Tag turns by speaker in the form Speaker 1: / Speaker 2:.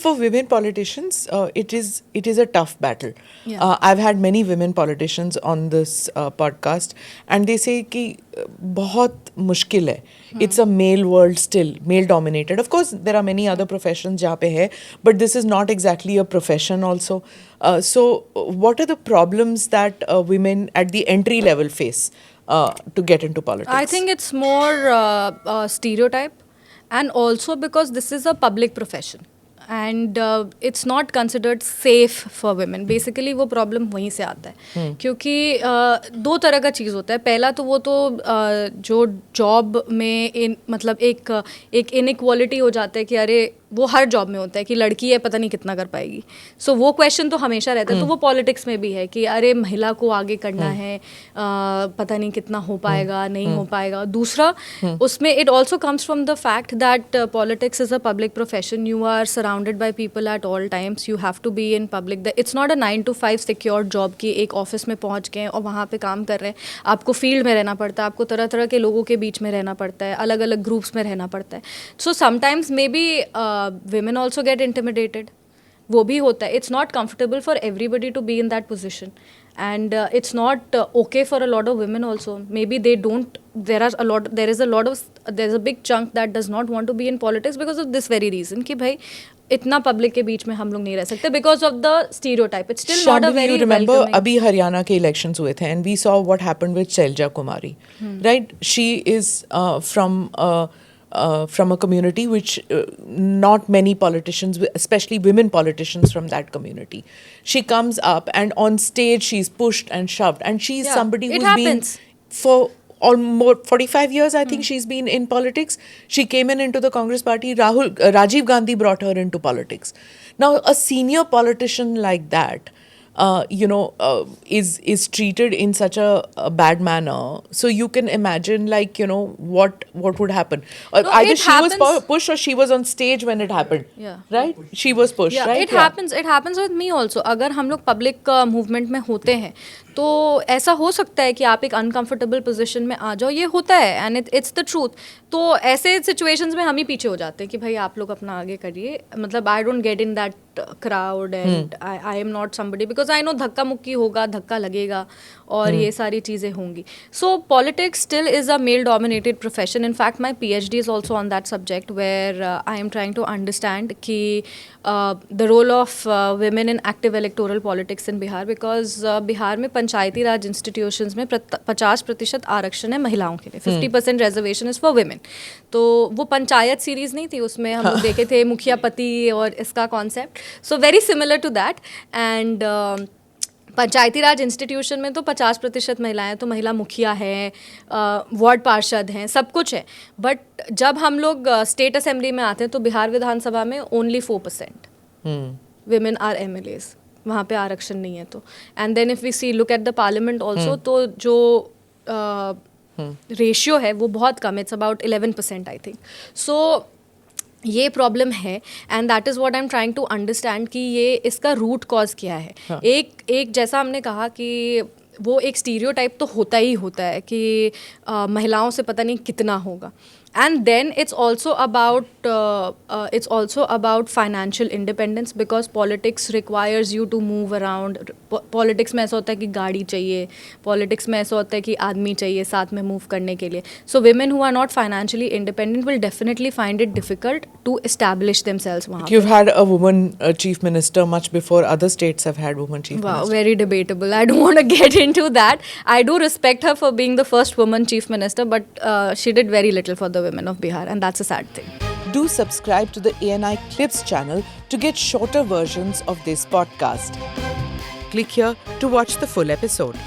Speaker 1: for women politicians, it is a tough battle.
Speaker 2: Yeah.
Speaker 1: I've had many women politicians on this podcast, and they say कि बहुत मुश्किल है. It's a male world still, male dominated. Of course, there are many other professions जहाँ पे है, but this is not exactly a profession also. So, what are the problems that women at the entry level face to get into politics?
Speaker 2: I think it's more stereotype, and also because this is a public profession and it's not considered safe for women. Basically वो problem वहीं से आता है क्योंकि दो तरह का चीज़ होता है. पहला तो वो तो जो जॉब में मतलब एक इनइक्वालिटी हो जाता है कि अरे वो हर जॉब में होता है कि लड़की है पता नहीं कितना कर पाएगी. सो वो क्वेश्चन तो हमेशा रहता है. तो वो पॉलिटिक्स में भी है कि अरे महिला को आगे करना है, पता नहीं कितना हो पाएगा, नहीं हो पाएगा. दूसरा उसमें it also comes from the fact that politics is a public profession. You are surrounded by people at all times. You have to be in public. It's not a 9 to 5 secure job कि एक office में पहुँच गए और वहाँ पे काम कर रहे हैं. आपको फील्ड में रहना पड़ता है, आपको तरह तरह के लोगों के बीच में रहना पड़ता है, अलग अलग ग्रुप्स में रहना पड़ता है. So sometimes may be women also get intimidated. वो भी होता है. It's not comfortable for everybody to be in that position, and it's not okay for a lot of women also. Maybe they don't. There is a big chunk that does not want to be in politics because of this very reason कि भाई इतना public के बीच में हम लोग नहीं रह सकते because of the stereotype. It's still not a
Speaker 1: Shambhavi,
Speaker 2: very
Speaker 1: you remember
Speaker 2: welcoming.
Speaker 1: अभी हरियाणा के elections हुए थे and we saw what happened with Shailja Kumari, right? She is from a community which not many politicians, especially women politicians from that community. She comes up and on stage she's pushed and shoved, and she's
Speaker 2: Yeah,
Speaker 1: somebody
Speaker 2: it
Speaker 1: who's been
Speaker 2: happens.
Speaker 1: for almost 45 years, I think she's been in politics. She came into the Congress party. Rajiv Gandhi brought her into politics. Now, a senior politician like that, is treated in such a bad manner. So you can imagine, like, what would happen.
Speaker 2: No,
Speaker 1: Either
Speaker 2: it
Speaker 1: she was
Speaker 2: happens-
Speaker 1: pushed or she was on stage when it happened.
Speaker 2: Yeah.
Speaker 1: Right? She was pushed,
Speaker 2: Yeah,
Speaker 1: right?
Speaker 2: it happens with me also. अगर हम लोग public movement में होते हैं तो ऐसा हो सकता है कि आप एक अनकंफर्टेबल पोजीशन में आ जाओ. ये होता है एंड इट्स द ट्रूथ. तो ऐसे सिचुएशंस में हम ही पीछे हो जाते हैं कि भाई आप लोग अपना आगे करिए. मतलब I don't get in that crowd and I am not somebody because I know धक्का मुक्की होगा, धक्का लगेगा और ये सारी चीज़ें होंगी. So politics still is a male dominated profession. In fact my PhD is also on that subject where I am trying to understand कि the role of women in active electoral politics in Bihar. Because Bihar में पंचायती राज institutions में 50% आरक्षण है महिलाओं के लिए. 50% reservation is for women. तो वो पंचायत सीरीज़ नहीं थी, उसमें हम लोग देखे थे मुखिया पति और इसका concept. So very similar to that. And panchayati raj institution में तो 50% महिलाएं, तो महिला मुखिया हैं, वार्ड पार्षद हैं, सब कुछ है. बट जब हम लोग स्टेट असेंबली में आते हैं तो बिहार विधानसभा में ओनली 4% women are MLAs. वहाँ पे आरक्षण नहीं है. तो and then if we see look at the parliament also, तो जो रेशियो है वो बहुत कम. It's about 11% I think. So ये प्रॉब्लम है and that is what I am trying to understand कि ये इसका रूट कॉज क्या है. एक जैसा हमने कहा कि वो एक स्टीरियोटाइप तो होता ही होता है कि महिलाओं से पता नहीं कितना होगा. And then it's also about financial independence because politics requires you to move around. Politics में ऐसा होता है कि गाड़ी चाहिए, politics में ऐसा होता है कि आदमी चाहिए साथ में move करने के लिए. So women who are not financially independent will definitely find it difficult to establish themselves वहाँ.
Speaker 1: You've had a woman chief minister much before other states have had woman chief
Speaker 2: Wow,
Speaker 1: minister.
Speaker 2: very debatable. I don't want to get into that. I do respect her for being the first woman chief minister, but she did very little for the women of Bihar, and that's a sad thing.
Speaker 1: Do subscribe to the ANI Clips channel to get shorter versions of this podcast. Click here to watch the full episode.